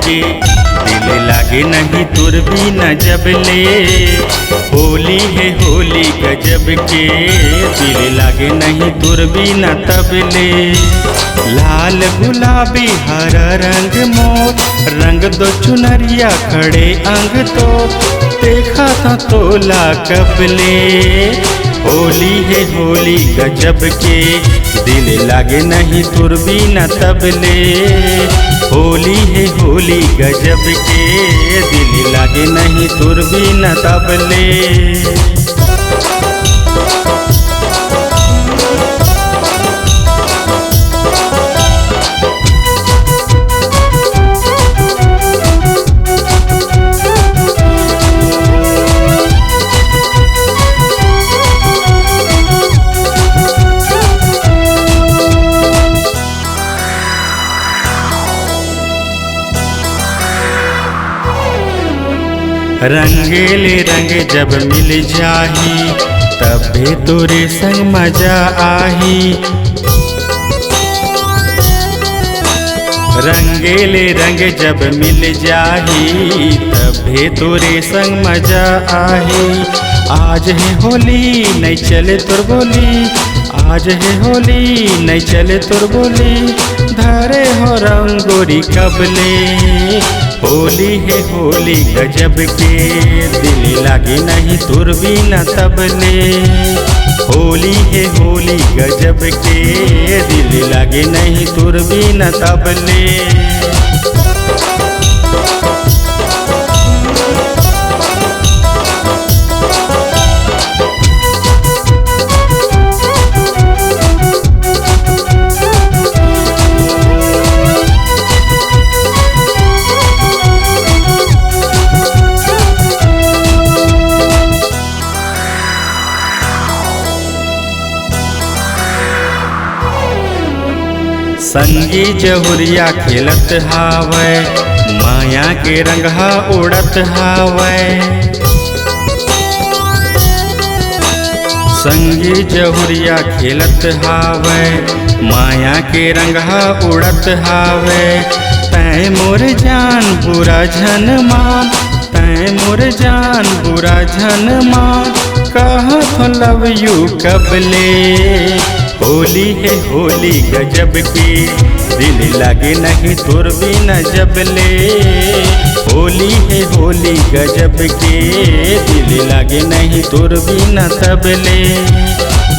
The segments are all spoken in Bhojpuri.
के दिल लागे नहीं तुर भी न जब ले। होली है होली गजब के दिल लागे नहीं तुर भी न तब ले। लाल गुलाबी हरा रंग मोर रंग दो चुनरिया खड़े अंग तो देखा था तोला कबले। होली है होली गजब के दिल लागे नहीं तुर भी न तबले। होली है होली गजब के दिल लागे नहीं तुर भी न तबले। रंगेले रंग जब मिल जाही तबे तोरे संग मजा आही। रंगेले रंग जब मिल जाही तबे तोरे संग मजा आही। आज है होली नहीं चले तुर बोली, आज है होली नहीं चले तुर बोली। धरे हो रंगोरी कबले। होली है होली गजब के दिल लागे नहीं तुर भी न तबले। होली है होली गजब के दिल लागे नहीं तुर भी न तबले। संगी जहुरिया खेलत हावै माया के रंगहा उड़त हावै। संगी जहुरिया खेलत हावै माया के रंगहा उड़त हावै। तै मोर जान बुरा झन मान, तै मोर जान बुरा झन मान। कहत लव यू कबले। होली है होली गजब के दिल लागे नहीं तुर भी न जबले। होली है होली गजब के दिल लागे नहीं तुर भी न तबले।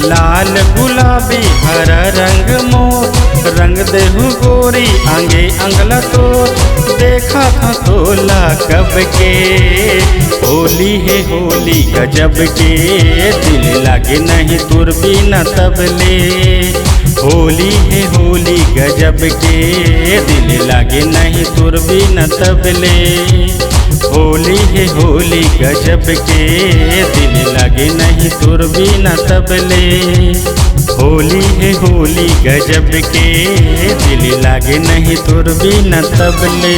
लाल गुलाबी हरा रंग मोर रंग देहु गोरी आंगे अंगला तो देखा था तोला कब के। होली है होली गजब के दिल लागे नहीं तुर भी न तबले। होली है होली गजब के दिल लागे नहीं तुर भी न तबले। होली है होली गजब के दिल लागे नहीं तुर भी न तबले। होली है होली गजब के दिल लागे नहीं तुर भी न तबले।